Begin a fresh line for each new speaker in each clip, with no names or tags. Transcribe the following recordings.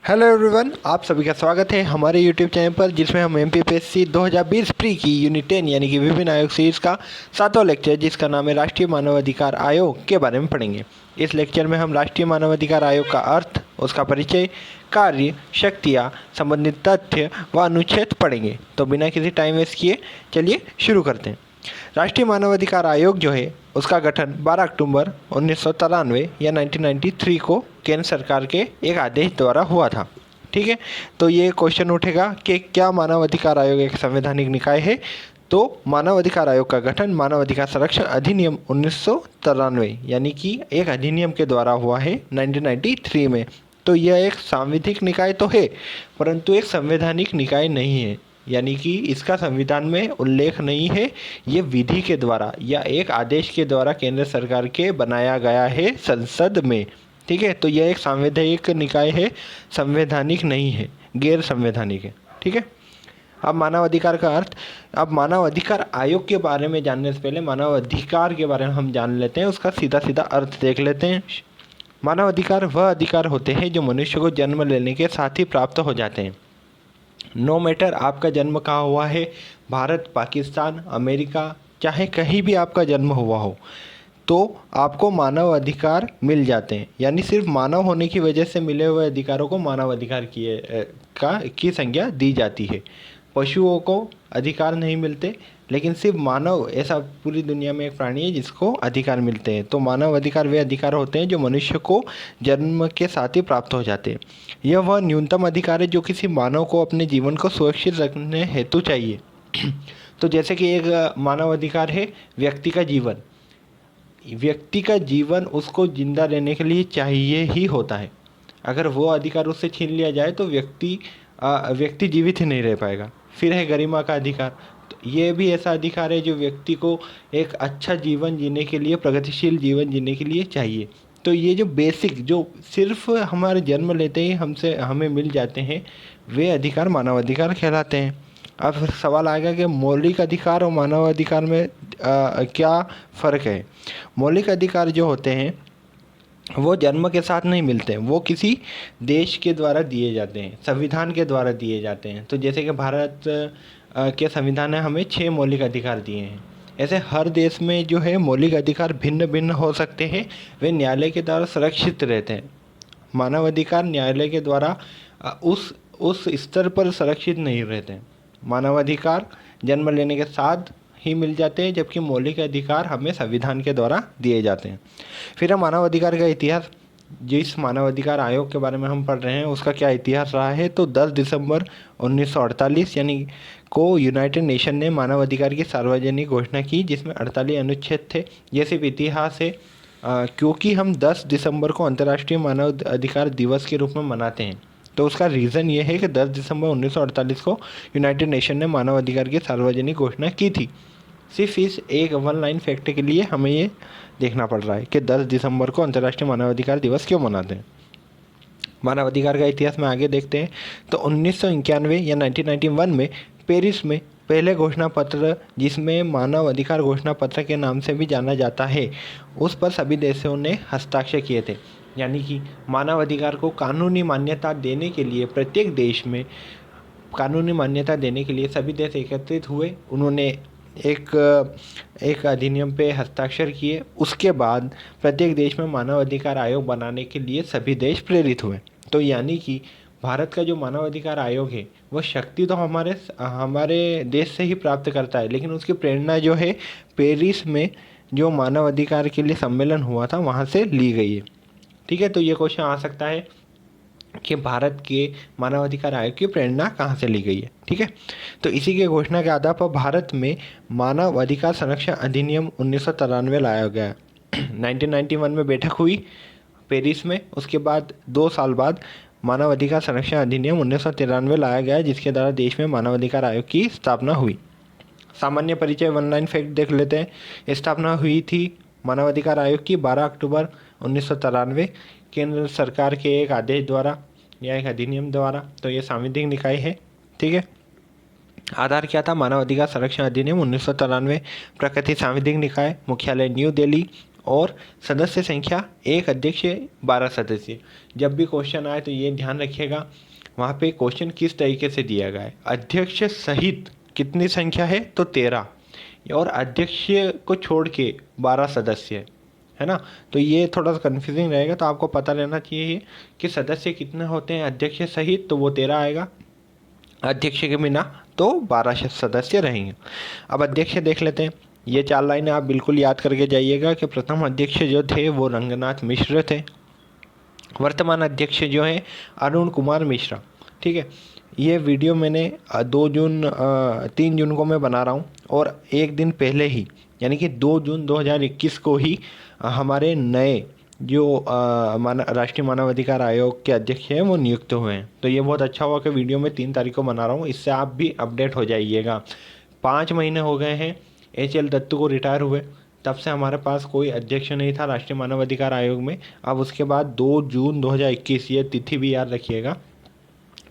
Hello everyone, आप सभी का स्वागत है हमारे यूट्यूब चैनल पर, जिसमें हम एमपीपीएससी 2020 प्री की यूनिट 10 यानी कि विभिन्न आयोग सीरीज का 7वां लेक्चर, जिसका नाम है राष्ट्रीय मानवाधिकार आयोग, के बारे में पढ़ेंगे। इस लेक्चर में हम राष्ट्रीय मानवाधिकार आयोग का अर्थ, उसका परिचय, कार्य, शक्तियाँ, संबंधित तथ्य व अनुच्छेद पढ़ेंगे। तो बिना किसी टाइम वेस्ट किए चलिए शुरू करते हैं। राष्ट्रीय मानवाधिकार आयोग जो है उसका गठन 12 अक्टूबर 1993 या 1993 को केंद्र सरकार के एक आदेश द्वारा हुआ था। ठीक है, तो ये क्वेश्चन उठेगा कि क्या मानवाधिकार आयोग एक संवैधानिक निकाय है। तो मानवाधिकार आयोग का गठन मानवाधिकार संरक्षण अधिनियम 1993 यानी कि एक अधिनियम के द्वारा हुआ है 1993 में। तो यह एक सांविधिक निकाय तो है, परंतु एक संवैधानिक निकाय नहीं है, यानी कि इसका संविधान में उल्लेख नहीं है। ये विधि के द्वारा या एक आदेश के द्वारा केंद्र सरकार के बनाया गया है संसद में। ठीक है, तो यह एक सांवैधानिक निकाय है, संवैधानिक नहीं है, गैर संवैधानिक है। ठीक है, अब मानवाधिकार का अर्थ। अब मानवाधिकार आयोग के बारे में जानने से पहले मानवाधिकार के बारे में हम जान लेते हैं, उसका सीधा सीधा अर्थ देख लेते हैं। मानवाधिकार वह अधिकार होते हैं जो मनुष्य को जन्म लेने के साथ ही प्राप्त हो जाते हैं। नो मैटर आपका जन्म कहाँ हुआ है, भारत, पाकिस्तान, अमेरिका, चाहे कहीं भी आपका जन्म हुआ हो, तो आपको मानव अधिकार मिल जाते हैं। यानी सिर्फ मानव होने की वजह से मिले हुए अधिकारों को मानव अधिकार की संज्ञा दी जाती है। पशुओं को अधिकार नहीं मिलते, लेकिन सिर्फ मानव ऐसा पूरी दुनिया में एक प्राणी है जिसको अधिकार मिलते हैं। तो मानव अधिकार वे अधिकार होते हैं जो मनुष्य को जन्म के साथ ही प्राप्त हो जाते हैं। यह वह न्यूनतम अधिकार है जो किसी मानव को अपने जीवन को सुरक्षित रखने हेतु चाहिए। तो जैसे कि एक मानव अधिकार है व्यक्ति का जीवन। व्यक्ति का जीवन उसको जिंदा रहने के लिए चाहिए ही होता है। अगर वो अधिकार उससे छीन लिया जाए तो व्यक्ति जीवित ही नहीं रह पाएगा। फिर है गरिमा का अधिकार। तो ये भी ऐसा अधिकार है जो व्यक्ति को एक अच्छा जीवन जीने के लिए, प्रगतिशील जीवन जीने के लिए चाहिए। तो ये जो बेसिक, जो सिर्फ हमारे जन्म लेते ही हमें मिल जाते हैं, वे अधिकार मानव अधिकार कहलाते हैं। अब सवाल आएगा कि मौलिक अधिकार और मानव अधिकार में क्या फ़र्क है। मौलिक अधिकार जो होते हैं वो जन्म के साथ नहीं मिलते हैं, वो किसी देश के द्वारा दिए जाते हैं, संविधान के द्वारा दिए जाते हैं। तो जैसे कि भारत के संविधान ने हमें 6 मौलिक अधिकार दिए हैं। ऐसे हर देश में जो है मौलिक अधिकार भिन्न भिन्न हो सकते हैं, वे न्यायालय के द्वारा सुरक्षित रहते हैं। मानव अधिकार न्यायालय के द्वारा उस स्तर पर सुरक्षित नहीं रहते हैं। मानव अधिकार जन्म लेने के साथ ही मिल जाते हैं, जबकि मौलिक अधिकार हमें संविधान के द्वारा दिए जाते हैं। फिर मानव अधिकार का इतिहास। जिस मानव अधिकार आयोग के बारे में हम पढ़ रहे हैं उसका क्या इतिहास रहा है, तो 10 दिसंबर 1948 यानी को यूनाइटेड नेशन ने मानव अधिकार की सार्वजनिक घोषणा की, जिसमें 48 अनुच्छेद थे। ये सिर्फ इतिहास है, क्योंकि हम 10 दिसंबर को अंतर्राष्ट्रीय मानव अधिकार दिवस के रूप में मनाते हैं। तो उसका रीज़न ये है कि 10 दिसंबर 1948 को यूनाइटेड नेशन ने मानव अधिकार की सार्वजनिक घोषणा की थी। सिर्फ इस एक वन लाइन फैक्ट के लिए हमें ये देखना पड़ रहा है कि 10 दिसंबर को अंतर्राष्ट्रीय मानवाधिकार दिवस क्यों मनाते हैं। मानवाधिकार का इतिहास में आगे देखते हैं तो 1991 या 1991 में पेरिस में पहले घोषणा पत्र, जिसमें मानव अधिकार घोषणा पत्र के नाम से भी जाना जाता है, उस पर सभी देशों ने हस्ताक्षर किए थे। यानी कि मानव अधिकार को कानूनी मान्यता देने के लिए प्रत्येक देश में कानूनी मान्यता देने के लिए सभी देश एकत्रित हुए। उन्होंने एक अधिनियम पे हस्ताक्षर किए। उसके बाद प्रत्येक देश में मानव अधिकार आयोग बनाने के लिए सभी देश प्रेरित हुए। तो यानी कि भारत का जो मानव अधिकार आयोग है वह शक्ति तो हमारे देश से ही प्राप्त करता है, लेकिन उसकी प्रेरणा जो है पेरिस में जो मानव अधिकार के लिए सम्मेलन हुआ था वहाँ से ली गई है। ठीक है, तो ये क्वेश्चन आ सकता है कि भारत के मानवाधिकार आयोग की प्रेरणा कहाँ से ली गई है। ठीक है, तो इसी के घोषणा के आधार पर भारत में मानव अधिकार संरक्षण अधिनियम 1993 लाया गया। 1991 में बैठक हुई पेरिस में। उसके बाद 2 साल बाद मानव अधिकार संरक्षण अधिनियम 1993 लाया गया, जिसके द्वारा देश में मानव अधिकार आयोग की स्थापना हुई। सामान्य परिचय, वन लाइन फैक्ट देख लेते हैं। स्थापना हुई थी मानव अधिकार आयोग की 12 अक्टूबर 1993 केंद्र सरकार के एक आदेश द्वारा या एक अधिनियम द्वारा। तो ये सांविधिक निकाय है। ठीक है, आधार क्या था, मानव अधिकार संरक्षण अधिनियम 1993, प्रकृति सांविधिक निकाय, मुख्यालय न्यू दिल्ली, और सदस्य संख्या एक अध्यक्ष 12 सदस्य। जब भी क्वेश्चन आए तो ये ध्यान रखिएगा वहाँ पे क्वेश्चन किस तरीके से दिया गया है। अध्यक्ष सहित कितनी संख्या है तो 13, और अध्यक्ष को छोड़ के 12 सदस्य है ना। तो ये थोड़ा सा कन्फ्यूजिंग रहेगा, तो आपको पता रहना चाहिए कि सदस्य कितने होते हैं अध्यक्ष सहित, तो वो 13 आएगा, अध्यक्ष के बिना तो 12 सदस्य रहेंगे। अब अध्यक्ष देख लेते हैं। ये 4 लाइनें आप बिल्कुल याद करके जाइएगा कि प्रथम अध्यक्ष जो थे वो रंगनाथ मिश्र थे। वर्तमान अध्यक्ष जो हैं अरुण कुमार मिश्रा। ठीक है, ये वीडियो मैंने 3 जून को मैं बना रहा हूँ, और एक दिन पहले ही यानी कि 2 जून 2021 को ही हमारे नए जो राष्ट्रीय मानवाधिकार आयोग के अध्यक्ष हैं वो नियुक्त हुए हैं। तो ये बहुत अच्छा हुआ कि वीडियो मैं 3 तारीख को बना रहा हूँ, इससे आप भी अपडेट हो जाइएगा। 5 महीने हो गए हैं HL दत्तू को रिटायर हुए, तब से हमारे पास कोई अध्यक्ष नहीं था राष्ट्रीय मानवाधिकार आयोग में। अब उसके बाद 2 जून 2021, ये तिथि भी याद रखिएगा,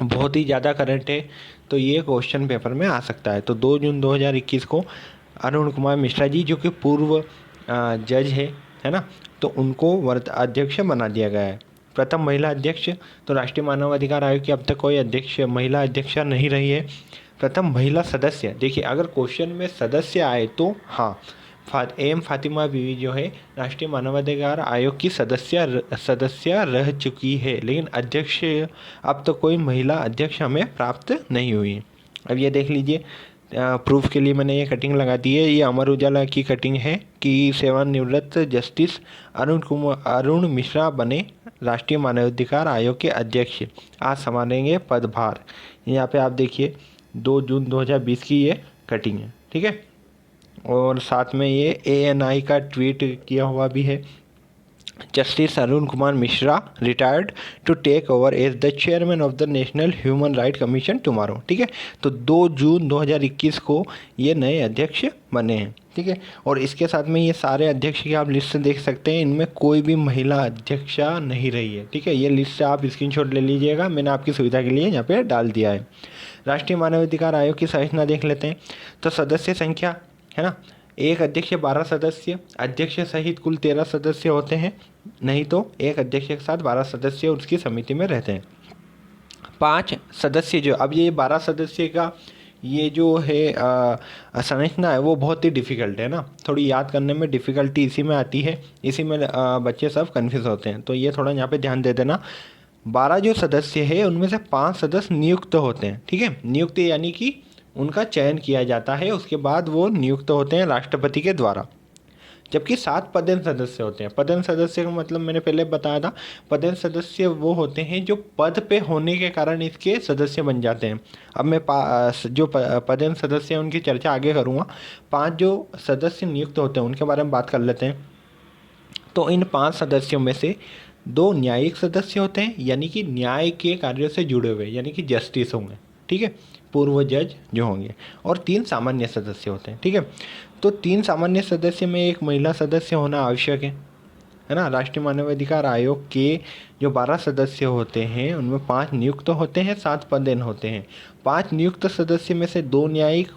बहुत ही ज़्यादा करंट है, तो ये क्वेश्चन पेपर में आ सकता है। तो 2 जून 2021 को अरुण कुमार मिश्रा जी जो कि पूर्व जज है ना, तो उनको अध्यक्ष बना दिया गया है। प्रथम महिला अध्यक्ष, तो राष्ट्रीय मानवाधिकार आयोग की अब तक कोई महिला अध्यक्ष नहीं रही है। प्रथम महिला सदस्य, देखिए अगर क्वेश्चन में सदस्य आए तो हाँ, एम फातिमा बीवी जो है राष्ट्रीय मानवाधिकार आयोग की सदस्य रह चुकी है, लेकिन अध्यक्ष अब तो कोई महिला अध्यक्ष हमें प्राप्त नहीं हुई। अब ये देख लीजिए, प्रूफ के लिए मैंने ये कटिंग लगा दी है। ये अमर उजाला की कटिंग है कि सेवानिवृत्त जस्टिस अरुण मिश्रा बने राष्ट्रीय मानवाधिकार आयोग के अध्यक्ष, आज संभालेंगे पदभार। यहाँ पे आप देखिए 2 जून 2020 की ये कटिंग है। ठीक है, और साथ में ये ANI का ट्वीट किया हुआ भी है। Justice Arun Kumar Mishra retired to take over as the chairman of the national human right commission tomorrow. ठीक है, तो 2 जून 2021 को ये नए अध्यक्ष बने हैं। ठीक है, और इसके साथ में ये सारे अध्यक्ष की आप लिस्ट देख सकते हैं, इनमें कोई भी महिला अध्यक्षा नहीं रही है। ठीक है, ये लिस्ट आप स्क्रीनशॉट ले लीजिएगा, मैंने आपकी सुविधा के लिए यहाँ पे डाल दिया है। राष्ट्रीय मानवाधिकार आयोग की संरचना देख लेते हैं। तो सदस्य संख्या है ना, एक अध्यक्ष 12 सदस्य, अध्यक्ष सहित कुल 13 सदस्य होते हैं, नहीं तो एक अध्यक्ष के साथ 12 सदस्य उसकी समिति में रहते हैं। 5 सदस्य जो, अब ये 12 सदस्य का ये जो है संरचना है वो बहुत ही डिफ़िकल्ट है ना, थोड़ी याद करने में डिफ़िकल्टी इसी में आती है, इसी में बच्चे सब कन्फ्यूज़ होते हैं, तो ये थोड़ा यहाँ पे ध्यान दे देना। 12 जो सदस्य है उनमें से 5 सदस्य नियुक्त होते हैं। ठीक है, नियुक्त यानी कि उनका चयन किया जाता है, उसके बाद वो नियुक्त होते हैं राष्ट्रपति के द्वारा। जबकि 7 पदेन सदस्य होते हैं। पदेन सदस्य का मतलब मैंने पहले बताया था, पदेन सदस्य वो होते हैं जो पद पे होने के कारण इसके सदस्य बन जाते हैं। अब मैं जो पदेन सदस्य हैं उनकी चर्चा आगे करूँगा। 5 जो सदस्य नियुक्त होते हैं उनके बारे में बात कर लेते हैं। तो इन 5 सदस्यों में से 2 न्यायिक सदस्य होते हैं, यानी कि न्याय के कार्यों से जुड़े हुए, यानी कि जस्टिस होंगे। ठीक है, पूर्व जज जो होंगे, और 3 सामान्य सदस्य होते हैं। ठीक है, तो 3 सामान्य सदस्य में एक महिला सदस्य होना आवश्यक है ना। राष्ट्रीय मानवाधिकार आयोग के जो 12 सदस्य होते हैं उनमें 5 नियुक्त होते हैं, 7 पदेन होते हैं। 5 नियुक्त सदस्य में से 2 न्यायिक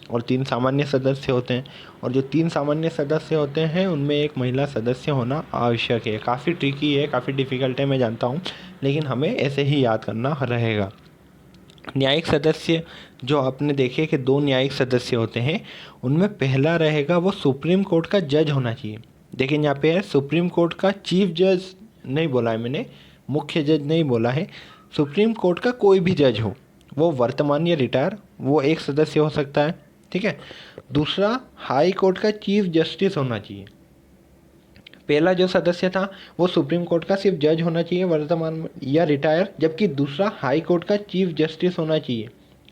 और 3 सामान्य सदस्य होते हैं, और जो 3 सामान्य सदस्य होते हैं उनमें एक महिला सदस्य होना आवश्यक है। काफ़ी ट्रिकी है, काफ़ी डिफ़िकल्ट है, मैं जानता हूँ, लेकिन हमें ऐसे ही याद करना रहेगा। न्यायिक सदस्य जो आपने देखे कि 2 न्यायिक सदस्य होते हैं, उनमें पहला रहेगा वो सुप्रीम कोर्ट का जज होना चाहिए। देखिए यहाँ पे है सुप्रीम कोर्ट का चीफ जज नहीं बोला है मैंने, मुख्य जज नहीं बोला है, सुप्रीम कोर्ट का कोई भी जज हो, वो वर्तमान या रिटायर, वो एक सदस्य हो सकता है। ठीक है, दूसरा हाई कोर्ट का चीफ जस्टिस होना चाहिए। पहला जो सदस्य था वो सुप्रीम कोर्ट का सिर्फ जज होना चाहिए वर्तमान या रिटायर, जबकि दूसरा हाई कोर्ट का चीफ जस्टिस होना चाहिए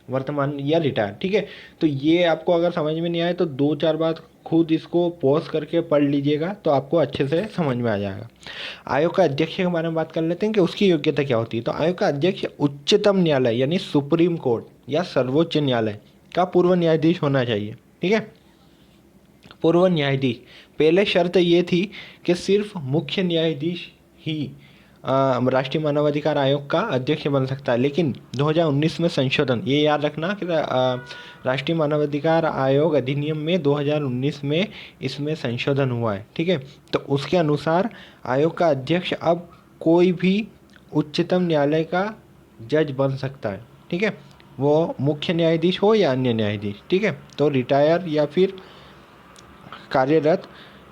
वर्तमान या रिटायर। ठीक है, तो ये आपको अगर समझ में नहीं आए तो 2-4 बार खुद इसको पॉज करके पढ़ लीजिएगा, तो आपको अच्छे से समझ में आ जाएगा। आयोग का अध्यक्ष के बारे में बात कर लेते हैं कि उसकी योग्यता क्या होती है। तो आयोग का अध्यक्ष उच्चतम न्यायालय यानी सुप्रीम कोर्ट या सर्वोच्च न्यायालय का पूर्व न्यायाधीश होना चाहिए। ठीक है, पूर्व न्यायाधीश, पहले शर्त ये थी कि सिर्फ मुख्य न्यायाधीश ही राष्ट्रीय मानवाधिकार आयोग का अध्यक्ष बन सकता है। लेकिन 2019 में संशोधन, ये याद रखना कि राष्ट्रीय मानवाधिकार आयोग अधिनियम में 2019 में इसमें संशोधन हुआ है, ठीक है। तो उसके अनुसार आयोग का अध्यक्ष अब कोई भी उच्चतम न्यायालय का जज बन सकता है, ठीक है, वो मुख्य न्यायाधीश हो या अन्य न्यायाधीश, ठीक है। तो रिटायर या फिर कार्यरत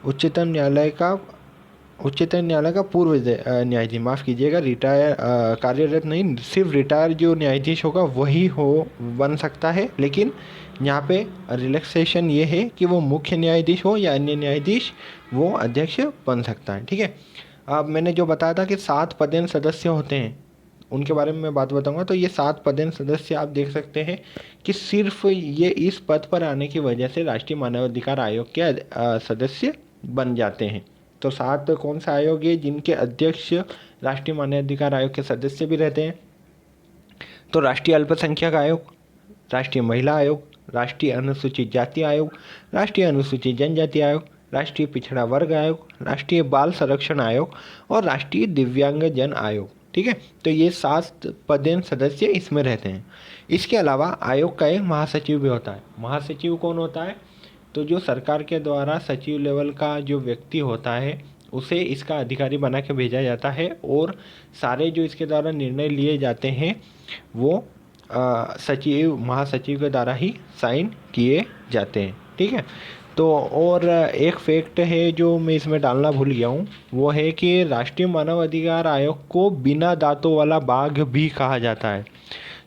उच्चतम न्यायालय का पूर्व न्यायाधीश, माफ़ कीजिएगा, रिटायर कार्यरत नहीं, सिर्फ रिटायर जो न्यायाधीश होगा वही बन सकता है। लेकिन यहाँ पे रिलैक्सेशन ये है कि वो मुख्य न्यायाधीश हो या अन्य न्यायाधीश, वो अध्यक्ष बन सकता है, ठीक है। अब मैंने जो बताया था कि 7 पदेन सदस्य होते हैं, उनके बारे में मैं बात बताऊंगा। तो ये 7 पदेन सदस्य आप देख सकते हैं कि सिर्फ ये इस पद पर आने की वजह से राष्ट्रीय मानवाधिकार आयोग के सदस्य बन जाते हैं। तो 7 कौन सा आयोग है जिनके अध्यक्ष राष्ट्रीय मानवाधिकार आयोग के सदस्य भी रहते हैं? तो राष्ट्रीय अल्पसंख्यक आयोग, राष्ट्रीय महिला आयोग, राष्ट्रीय अनुसूचित जाति आयोग, राष्ट्रीय अनुसूचित जनजाति आयोग, राष्ट्रीय पिछड़ा वर्ग आयोग, राष्ट्रीय बाल संरक्षण आयोग और राष्ट्रीय दिव्यांगजन आयोग, ठीक है। तो ये 7 पदेन सदस्य इसमें रहते हैं। इसके अलावा आयोग का एक महासचिव भी होता है। महासचिव कौन होता है? तो जो सरकार के द्वारा सचिव लेवल का जो व्यक्ति होता है उसे इसका अधिकारी बना के भेजा जाता है और सारे जो इसके द्वारा निर्णय लिए जाते हैं वो महासचिव के द्वारा ही साइन किए जाते हैं, ठीक है। तो और एक फैक्ट है जो मैं इसमें डालना भूल गया हूँ, वो है कि राष्ट्रीय मानव अधिकार आयोग को बिना दांतों वाला बाघ भी कहा जाता है।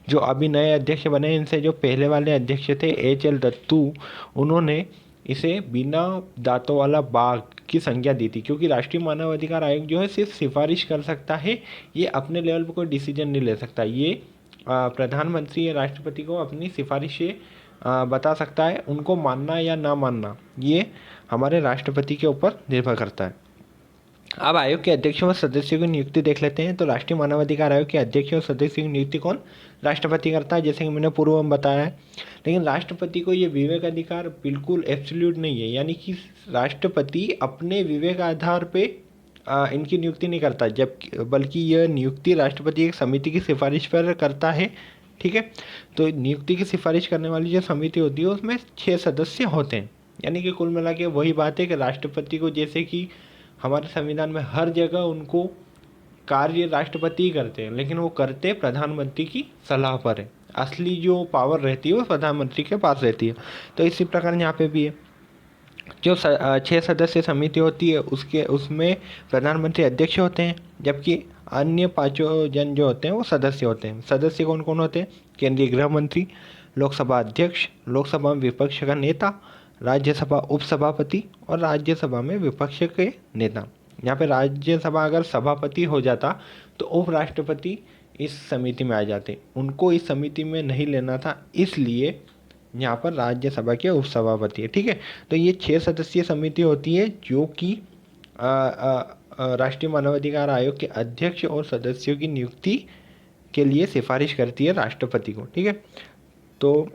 जो अभी नए अध्यक्ष बने, इनसे जो पहले वाले अध्यक्ष थे HL दत्तू, उन्होंने इसे बिना दांतों वाला बाघ की संज्ञा दी थी, क्योंकि राष्ट्रीय मानव अधिकार आयोग जो है सिर्फ सिफारिश कर सकता है, ये अपने लेवल पर कोई डिसीजन नहीं ले सकता। ये प्रधानमंत्री या राष्ट्रपति को अपनी सिफारिशें बता सकता है, उनको मानना या ना मानना ये हमारे राष्ट्रपति के ऊपर निर्भर करता है। अब आयोग के अध्यक्ष व सदस्यों की नियुक्ति देख लेते हैं। तो राष्ट्रीय मानवाधिकार आयोग के अध्यक्ष और सदस्यों की नियुक्ति कौन? राष्ट्रपति करता है, जैसे कि मैंने पूर्व में बताया है। लेकिन राष्ट्रपति को ये विवेक अधिकार बिल्कुल एब्सोल्यूट नहीं है, यानी कि राष्ट्रपति अपने विवेक आधार पे इनकी नियुक्ति नहीं करता, बल्कि यह नियुक्ति राष्ट्रपति एक समिति की सिफारिश पर करता है, ठीक है। तो नियुक्ति की सिफारिश करने वाली जो समिति होती है उसमें 6 सदस्य होते हैं, यानी कि कुल मिला के वही बात है कि राष्ट्रपति को, जैसे कि हमारे संविधान में हर जगह उनको कार्य राष्ट्रपति ही करते हैं, लेकिन वो करते प्रधानमंत्री की सलाह पर है। असली जो पावर रहती है वो प्रधानमंत्री के पास रहती है। तो इसी प्रकार यहाँ पे भी है, जो 6 सदस्य समिति होती है उसमें प्रधानमंत्री अध्यक्ष होते हैं, जबकि अन्य 5 जन जो होते हैं वो सदस्य होते हैं। सदस्य कौन कौन होते हैं? केंद्रीय गृह मंत्री, लोकसभा अध्यक्ष, लोकसभा में विपक्ष का नेता, राज्यसभा उपसभापति और राज्यसभा में विपक्ष के नेता। यहाँ पे राज्यसभा अगर सभापति हो जाता तो उपराष्ट्रपति इस समिति में आ जाते, उनको इस समिति में नहीं लेना था, इसलिए यहाँ पर राज्यसभा के उपसभापति है, ठीक है। तो ये 6 सदस्यीय समिति होती है जो कि राष्ट्रीय मानवाधिकार आयोग के अध्यक्ष और सदस्यों की नियुक्ति के लिए सिफारिश करती है राष्ट्रपति को, ठीक है। तो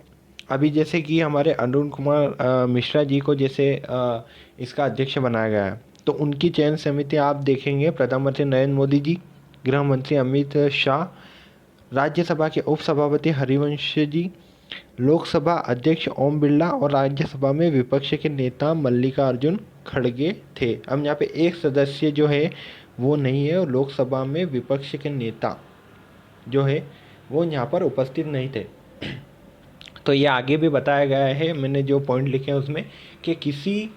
अभी जैसे कि हमारे अरुण कुमार मिश्रा जी को जैसे इसका अध्यक्ष बनाया गया है, तो उनकी चयन समिति आप देखेंगे प्रधानमंत्री नरेंद्र मोदी जी, गृह मंत्री अमित शाह, राज्यसभा के उपसभापति हरिवंश जी, लोकसभा अध्यक्ष ओम बिरला और राज्यसभा में विपक्ष के नेता मल्लिकार्जुन खड़गे थे। अब यहाँ पे एक सदस्य जो है वो नहीं है और लोकसभा में विपक्ष के नेता जो है वो यहाँ पर उपस्थित नहीं थे। तो ये आगे भी बताया गया है, मैंने जो पॉइंट लिखे हैं उसमें, कि किसी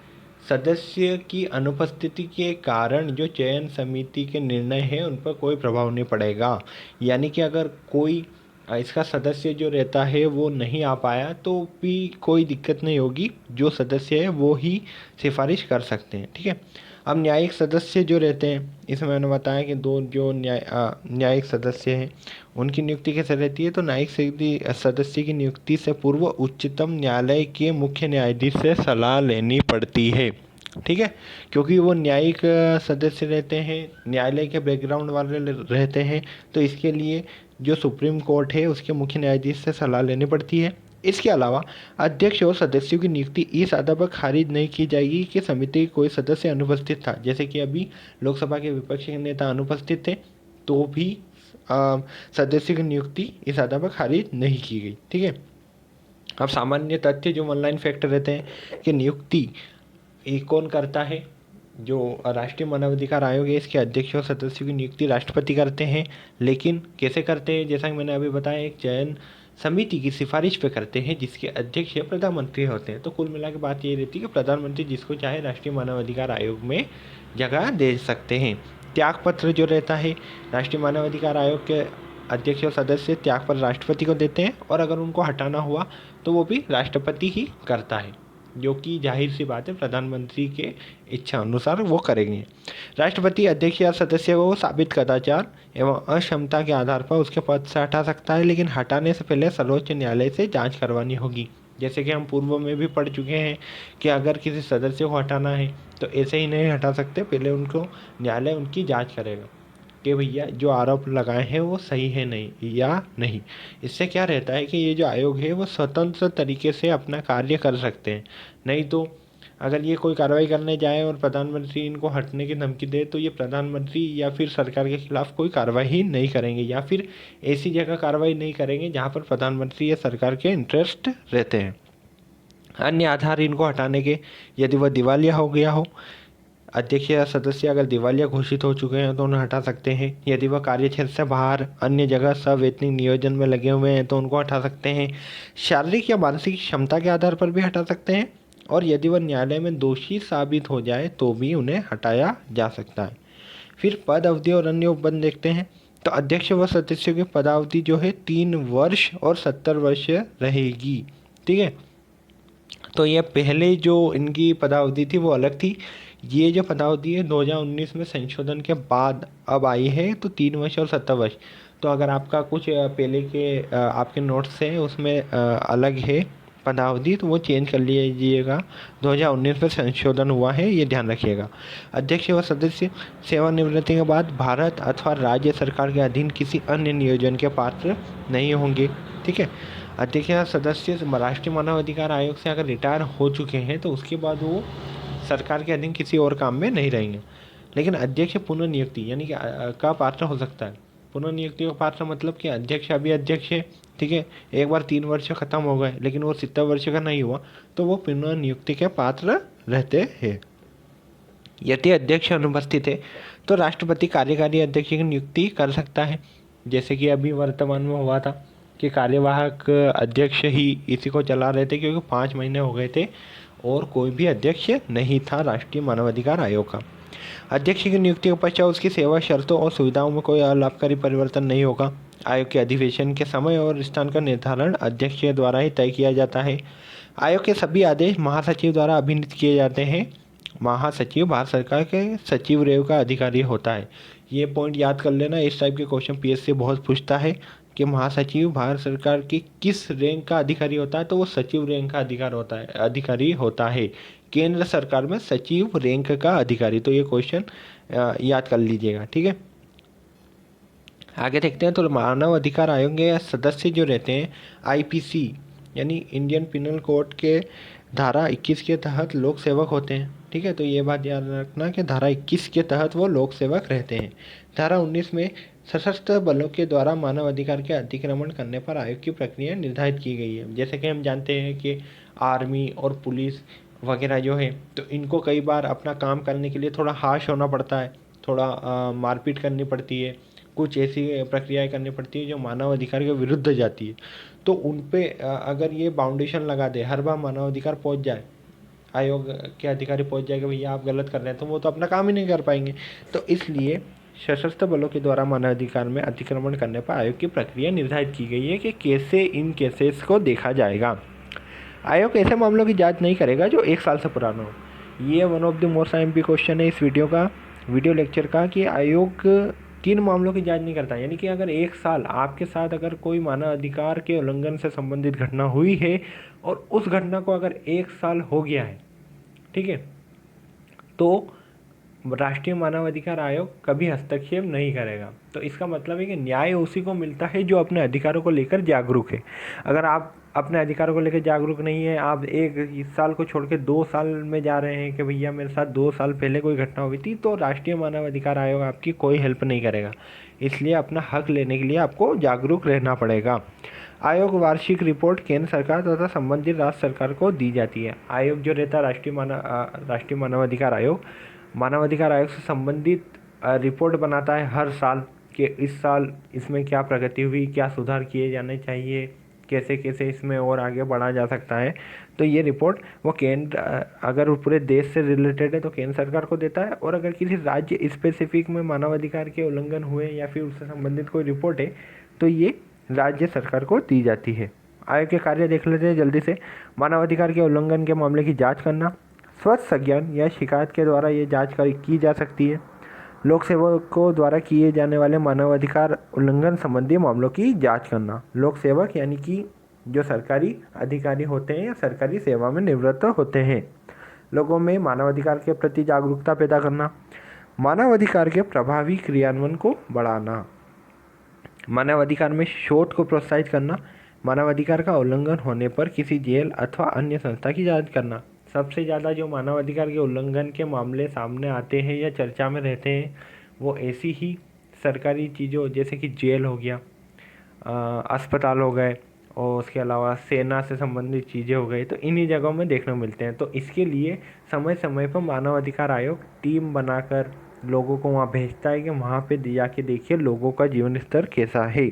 सदस्य की अनुपस्थिति के कारण जो चयन समिति के निर्णय हैं उन पर कोई प्रभाव नहीं पड़ेगा। यानी कि अगर कोई इसका सदस्य जो रहता है वो नहीं आ पाया तो भी कोई दिक्कत नहीं होगी, जो सदस्य है वो ही सिफारिश कर सकते हैं, ठीक है। अब न्यायिक सदस्य जो रहते हैं, इसमें मैंने बताया कि 2 जो न्यायिक सदस्य हैं उनकी नियुक्ति कैसे रहती है। तो न्यायिक सदस्य की नियुक्ति से पूर्व उच्चतम न्यायालय के मुख्य न्यायाधीश से सलाह लेनी पड़ती है, ठीक है, क्योंकि वो न्यायिक सदस्य रहते हैं, न्यायालय के बैकग्राउंड वाले रहते हैं, तो इसके लिए जो सुप्रीम कोर्ट है उसके मुख्य न्यायाधीश से सलाह लेनी पड़ती है। इसके अलावा अध्यक्ष और सदस्यों की नियुक्ति इस आधार पर खारिज नहीं की जाएगी कि समिति के कोई सदस्य अनुपस्थित था, जैसे कि अभी लोकसभा के विपक्ष के नेता अनुपस्थित थे, तो भी सदस्य की नियुक्ति इस आधार पर खारिज नहीं की गई। ठीक है। अब सामान्य तथ्य जो ऑनलाइन फैक्ट रहते हैं कि नियुक्ति ये कौन करता है, जो राष्ट्रीय मानवाधिकार आयोग है इसके अध्यक्ष और सदस्यों की नियुक्ति राष्ट्रपति करते हैं। लेकिन कैसे करते हैं, जैसा कि मैंने अभी बताया, एक चयन समिति की सिफारिश पे करते हैं जिसके अध्यक्ष प्रधानमंत्री होते हैं। तो कुल मिला के बात ये रहती है कि प्रधानमंत्री जिसको चाहे राष्ट्रीय मानवाधिकार आयोग में जगह दे सकते हैं। त्यागपत्र जो रहता है, राष्ट्रीय मानवाधिकार आयोग के अध्यक्ष और सदस्य त्यागपत्र राष्ट्रपति को देते हैं, और अगर उनको हटाना हुआ तो वो भी राष्ट्रपति ही करता है, जो कि जाहिर सी बात है प्रधानमंत्री के इच्छा अनुसार वो करेंगे। राष्ट्रपति अध्यक्ष या सदस्य को साबित कदाचार एवं अक्षमता के आधार पर उसके पद से हटा सकता है, लेकिन हटाने से पहले सर्वोच्च न्यायालय से जांच करवानी होगी। जैसे कि हम पूर्व में भी पढ़ चुके हैं कि अगर किसी सदस्य को हटाना है तो ऐसे ही नहीं हटा सकते, पहले उनको न्यायालय उनकी जाँच करेगा कि भैया जो आरोप लगाए हैं वो सही है नहीं या नहीं। इससे क्या रहता है कि ये जो आयोग है वो स्वतंत्र तरीके से अपना कार्य कर सकते हैं। नहीं तो अगर ये कोई कार्रवाई करने जाए और प्रधानमंत्री इनको हटने की धमकी दे तो ये प्रधानमंत्री या फिर सरकार के खिलाफ कोई कार्रवाई ही नहीं करेंगे, या फिर ऐसी जगह कार्रवाई नहीं करेंगे जहाँ पर प्रधानमंत्री या सरकार के इंटरेस्ट रहते हैं। अन्य आधार इनको हटाने के, यदि वह दिवालिया हो गया हो, अध्यक्ष या सदस्य अगर दिवालिया घोषित हो चुके हैं तो उन्हें हटा सकते हैं। यदि वह कार्यक्षेत्र से बाहर अन्य जगह सवैतनिक नियोजन में लगे हुए हैं तो उनको हटा सकते हैं। शारीरिक या मानसिक क्षमता के आधार पर भी हटा सकते हैं, और यदि वह न्यायालय में दोषी साबित हो जाए तो भी उन्हें हटाया जा सकता है। फिर पद अवधि और अन्य उपबंध देखते हैं। तो अध्यक्ष व सदस्यों की पदावधि जो है 3 वर्ष और 70 वर्ष रहेगी। ठीक है। तो ये पहले जो इनकी पदावधि थी वो अलग थी। ये जो पदावधि है 2019 में संशोधन के बाद अब आई है, तो 3 वर्ष और 70 वर्ष। तो अगर आपका कुछ पहले के आपके नोट्स हैं उसमें अलग है पदावधि, तो वो चेंज कर लीजिएगा। 2019 में संशोधन हुआ है, ये ध्यान रखिएगा। अध्यक्ष व सदस्य सेवानिवृत्ति के बाद भारत अथवा राज्य सरकार के अधीन किसी अन्य नियोजन के पात्र नहीं होंगे। ठीक है। अध्यक्ष या सदस्य राष्ट्रीय मानवाधिकार आयोग से अगर रिटायर हो चुके हैं तो उसके बाद वो सरकार के अधीन किसी और काम में नहीं रहेंगे। लेकिन अध्यक्ष पुनर्नियुक्ति यानी कि का पात्र हो सकता है। पुनर्नियुक्ति का पात्र मतलब कि अध्यक्ष अभी अध्यक्ष है, ठीक है, एक बार 3 वर्ष खत्म हो गए लेकिन वो 70 वर्ष का नहीं हुआ तो वो पुनर्नियुक्ति के पात्र रहते हैं। यदि अध्यक्ष अनुपस्थित है तो राष्ट्रपति कार्यकारी अध्यक्ष की नियुक्ति कर सकता है, जैसे कि अभी वर्तमान में हुआ था कि कार्यवाहक अध्यक्ष ही इसी को चला रहे थे, क्योंकि 5 महीने हो गए थे और कोई भी अध्यक्ष नहीं था राष्ट्रीय मानवाधिकार आयोग का। अध्यक्ष की नियुक्ति के पश्चात उसकी सेवा शर्तों और सुविधाओं में कोई अलाभकारी परिवर्तन नहीं होगा। आयोग के अधिवेशन के समय और स्थान का निर्धारण अध्यक्ष के द्वारा ही तय किया जाता है। आयोग के सभी आदेश महासचिव द्वारा अभिनीत किए जाते हैं। महासचिव भारत सरकार के सचिव रेव का अधिकारी होता है। ये पॉइंट याद कर लेना, इस टाइप के क्वेश्चन पीएससी बहुत पूछता है कि महासचिव भारत सरकार की किस रैंक का अधिकारी होता है, तो वो सचिव रैंक का अधिकारी होता है। केंद्र सरकार में सचिव रैंक का अधिकारी, तो ये क्वेश्चन याद कर लीजिएगा। ठीक है। आगे देखते हैं। तो मानव अधिकार आयोग के सदस्य जो रहते हैं आईपीसी यानी इंडियन पिनल कोड के धारा 21 के तहत लोक सेवक होते हैं। ठीक है। तो ये बात याद रखना कि धारा 21 के तहत वो लोक सेवक रहते हैं। धारा 19 में सशस्त्र बलों के द्वारा मानव अधिकार के अतिक्रमण करने पर आयोग की प्रक्रिया निर्धारित की गई है। जैसे कि हम जानते हैं कि आर्मी और पुलिस वगैरह जो है, तो इनको कई बार अपना काम करने के लिए थोड़ा हार्श होना पड़ता है, थोड़ा मारपीट करनी पड़ती है, कुछ ऐसी प्रक्रियाएं करनी पड़ती है जो मानव अधिकार के विरुद्ध जाती है। तो उन पे अगर ये बाउंडेशन लगा दे, हर बार मानव अधिकार पहुंच जाए, आयोग के अधिकारी पहुंच जाए कि भैया आप गलत कर रहे हैं, तो वो तो अपना काम ही नहीं कर पाएंगे। तो इसलिए सशस्त्र बलों के द्वारा मानवाधिकार में अतिक्रमण करने पर आयोग की प्रक्रिया निर्धारित की गई है कि कैसे इन केसेस को देखा जाएगा। आयोग ऐसे मामलों की जांच नहीं करेगा जो 1 साल से पुराना हो। ये one of the most MP question है इस वीडियो लेक्चर का, कि आयोग किन मामलों की जांच नहीं करता। यानी कि अगर 1 साल आपके साथ अगर कोई मानव अधिकार के उल्लंघन से संबंधित घटना हुई है और उस घटना को अगर 1 साल हो गया है, ठीक है, तो राष्ट्रीय मानवाधिकार आयोग कभी हस्तक्षेप नहीं करेगा। तो इसका मतलब है कि न्याय उसी को मिलता है जो अपने अधिकारों को लेकर जागरूक है। अगर आप अपने अधिकारों को लेकर जागरूक नहीं है, आप 1 साल को छोड़ के 2 साल में जा रहे हैं कि भैया मेरे साथ 2 साल पहले कोई घटना हुई थी, तो राष्ट्रीय मानवाधिकार आयोग आपकी कोई हेल्प नहीं करेगा। इसलिए अपना हक लेने के लिए आपको जागरूक रहना पड़ेगा। आयोग वार्षिक रिपोर्ट केंद्र सरकार तथा संबंधित राज्य सरकार को दी जाती है। आयोग जो रहता है राष्ट्रीय मानवाधिकार आयोग, मानवाधिकार आयोग से संबंधित रिपोर्ट बनाता है हर साल कि इस साल इसमें क्या प्रगति हुई, क्या सुधार किए जाने चाहिए, कैसे कैसे इसमें और आगे बढ़ा जा सकता है। तो ये रिपोर्ट वो केंद्र, अगर वो पूरे देश से रिलेटेड है तो केंद्र सरकार को देता है, और अगर किसी राज्य स्पेसिफिक में मानवाधिकार के उल्लंघन हुए या फिर उससे संबंधित कोई रिपोर्ट है तो ये राज्य सरकार को दी जाती है। आयोग के कार्य देख लेते हैं जल्दी से। मानवाधिकार के उल्लंघन के मामले की जांच करना, स्वतः संज्ञान या शिकायत के द्वारा ये जांच की जा सकती है। लोक सेवकों द्वारा किए जाने वाले मानवाधिकार उल्लंघन संबंधी मामलों की जांच करना। लोक सेवक यानी कि जो सरकारी अधिकारी होते हैं या सरकारी सेवा में निवृत्त होते हैं। लोगों में मानवाधिकार के प्रति जागरूकता पैदा करना। मानवाधिकार के प्रभावी क्रियान्वयन को बढ़ाना। मानवाधिकार में शोध को प्रोत्साहित करना। मानवाधिकार का उल्लंघन होने पर किसी जेल अथवा अन्य संस्था की जांच करना। सबसे ज़्यादा जो मानवाधिकार के उल्लंघन के मामले सामने आते हैं या चर्चा में रहते हैं वो ऐसी ही सरकारी चीज़ों जैसे कि जेल हो गया, अस्पताल हो गए, और उसके अलावा सेना से संबंधित चीज़ें हो गई, तो इन्हीं जगहों में देखने को मिलते हैं। तो इसके लिए समय समय पर मानवाधिकार आयोग टीम बनाकर लोगों को वहाँ भेजता है कि वहाँ पे जाके देखिए लोगों का जीवन स्तर कैसा है।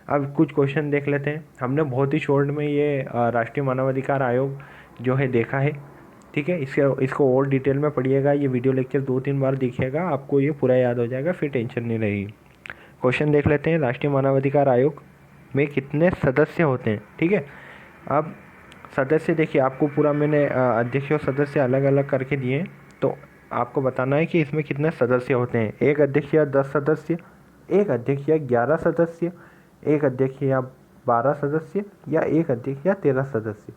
अब कुछ क्वेश्चन देख लेते हैं। हमने बहुत ही शॉर्ट में ये राष्ट्रीय मानवाधिकार आयोग जो है देखा है, ठीक है। इसको और डिटेल में पढ़िएगा, ये वीडियो लेक्चर 2-3 बार देखिएगा, आपको ये पूरा याद हो जाएगा, फिर टेंशन नहीं रहेगी। क्वेश्चन देख लेते हैं। राष्ट्रीय मानवाधिकार आयोग में कितने सदस्य होते हैं, ठीक है। अब सदस्य देखिए, आपको पूरा मैंने अध्यक्ष और सदस्य अलग अलग करके दिए हैं, तो आपको बताना है कि इसमें कितने सदस्य होते हैं। एक अध्यक्ष या 10 सदस्य, एक अध्यक्ष या 11 सदस्य, एक अध्यक्ष या 12 सदस्य, या एक अध्यक्ष या 13 सदस्य।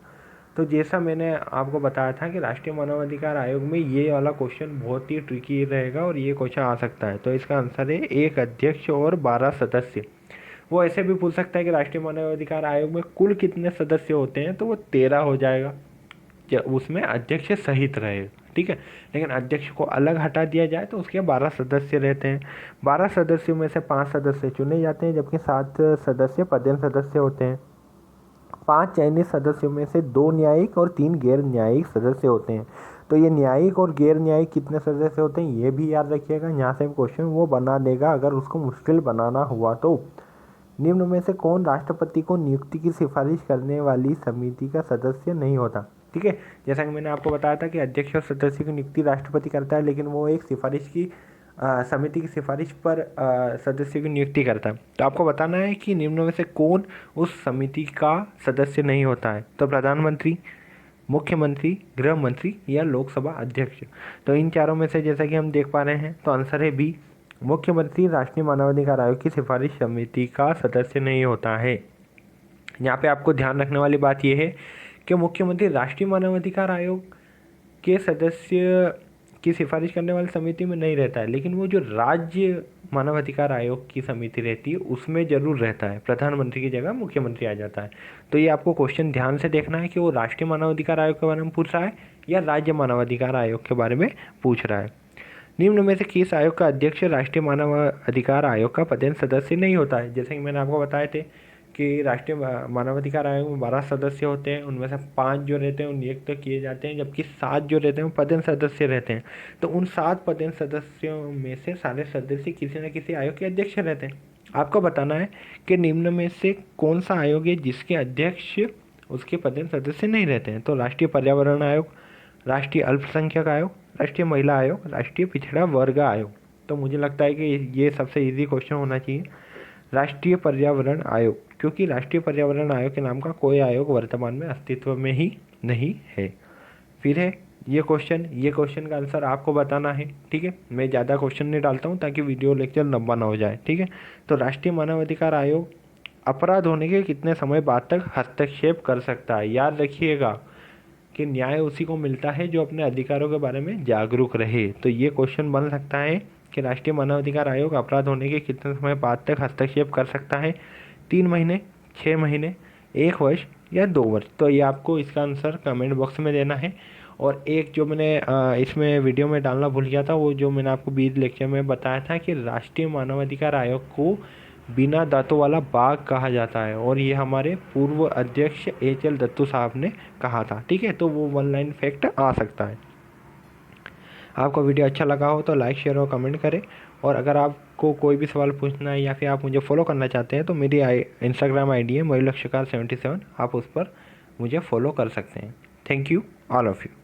तो जैसा मैंने आपको बताया था कि राष्ट्रीय मानवाधिकार आयोग में ये वाला क्वेश्चन बहुत ही ट्रिकी रहेगा और ये क्वेश्चन आ सकता है। तो इसका आंसर है एक अध्यक्ष और 12 सदस्य। वो ऐसे भी पूछ सकता है कि राष्ट्रीय मानवाधिकार आयोग में कुल कितने सदस्य होते हैं, तो वो 13 हो जाएगा, उसमें अध्यक्ष सहित रहेगा, ठीक है। लेकिन अध्यक्ष को अलग हटा दिया जाए तो उसके 12 सदस्य रहते हैं। 12 सदस्यों में से 5 सदस्य चुने जाते हैं, जबकि 7 सदस्य पदेन सदस्य होते हैं। 5 चयनित सदस्यों में से 2 न्यायिक और 3 गैर न्यायिक सदस्य होते हैं। तो ये न्यायिक और गैर न्यायिक कितने सदस्य होते हैं ये भी याद रखिएगा, यहाँ से क्वेश्चन वो बना देगा अगर उसको मुश्किल बनाना हुआ तो। निम्न में से कौन राष्ट्रपति को नियुक्ति की सिफारिश करने वाली समिति का सदस्य नहीं होता, ठीक है। जैसा कि मैंने आपको बताया था कि अध्यक्ष और सदस्य की नियुक्ति राष्ट्रपति करता है, लेकिन वो एक सिफारिश की समिति की सिफारिश पर सदस्य की नियुक्ति करता है। तो आपको बताना है कि निम्न में से कौन उस समिति का सदस्य नहीं होता है। तो प्रधानमंत्री, मुख्यमंत्री, गृह मंत्री या लोकसभा अध्यक्ष। तो इन चारों में से जैसा कि हम देख पा रहे हैं तो आंसर है बी, मुख्यमंत्री राष्ट्रीय मानवाधिकार आयोग की सिफारिश समिति का सदस्य नहीं होता है। यहाँ पे आपको ध्यान रखने वाली बात यह है कि मुख्यमंत्री राष्ट्रीय मानवाधिकार आयोग के सदस्य की सिफारिश करने वाली समिति में नहीं रहता है, लेकिन वो जो राज्य मानवाधिकार आयोग की समिति रहती है उसमें जरूर रहता है। प्रधानमंत्री की जगह मुख्यमंत्री आ जाता है। तो ये आपको क्वेश्चन ध्यान से देखना है कि वो राष्ट्रीय मानवाधिकार आयोग के बारे में पूछ रहा है या राज्य मानवाधिकार आयोग के बारे में पूछ रहा है। निम्न में से किस आयोग का अध्यक्ष राष्ट्रीय मानवाधिकार आयोग का पदेन सदस्य नहीं होता है। जैसे कि मैंने आपको बताए थे कि राष्ट्रीय मानवाधिकार आयोग में 12 सदस्य होते हैं, उनमें से 5 जो रहते हैं वो नियुक्त किए जाते हैं, जबकि 7 जो रहते हैं वो पदेन सदस्य रहते हैं। तो उन 7 पदेन सदस्यों में से सारे सदस्य किसी न किसी आयोग के अध्यक्ष रहते हैं। आपको बताना है कि निम्न में से कौन सा आयोग है जिसके अध्यक्ष उसके पदेन सदस्य नहीं रहते हैं। तो राष्ट्रीय पर्यावरण आयोग, राष्ट्रीय अल्पसंख्यक आयोग, राष्ट्रीय महिला आयोग, राष्ट्रीय पिछड़ा वर्ग आयोग। तो मुझे लगता है कि ये सबसे इजी क्वेश्चन होना चाहिए, राष्ट्रीय पर्यावरण आयोग, क्योंकि राष्ट्रीय पर्यावरण आयोग के नाम का कोई आयोग वर्तमान में अस्तित्व में ही नहीं है। फिर है ये क्वेश्चन का आंसर आपको बताना है, ठीक है। मैं ज़्यादा क्वेश्चन नहीं डालता हूँ ताकि वीडियो लेक्चर लंबा ना हो जाए, ठीक है। तो राष्ट्रीय मानवाधिकार आयोग अपराध होने के कितने समय बाद तक हस्तक्षेप कर सकता है। याद रखिएगा कि न्याय उसी को मिलता है जो अपने अधिकारों के बारे में जागरूक रहे। तो ये क्वेश्चन बन सकता है कि राष्ट्रीय मानवाधिकार आयोग अपराध होने के कितने समय बाद तक हस्तक्षेप कर सकता है। 3 महीने, 6 महीने, 1 वर्ष या 2 वर्ष। तो ये आपको इसका आंसर कमेंट बॉक्स में देना है। और एक जो मैंने इसमें वीडियो में डालना भूल गया था, वो जो मैंने आपको बीच लेक्चर में बताया था कि राष्ट्रीय मानवाधिकार आयोग को बिना दांतों वाला बाघ कहा जाता है, और ये हमारे पूर्व अध्यक्ष HL दत्तू साहब ने कहा था। ठीक है, तो वो 1 लाइन फैक्ट आ सकता है। आपको वीडियो अच्छा लगा हो तो लाइक, शेयर और कमेंट करें। और अगर आपको कोई भी सवाल पूछना है या फिर आप मुझे फॉलो करना चाहते हैं तो मेरी इंस्टाग्राम ID है मयूर लक्ष्यकार 77, आप उस पर मुझे फॉलो कर सकते हैं। Thank you all of you.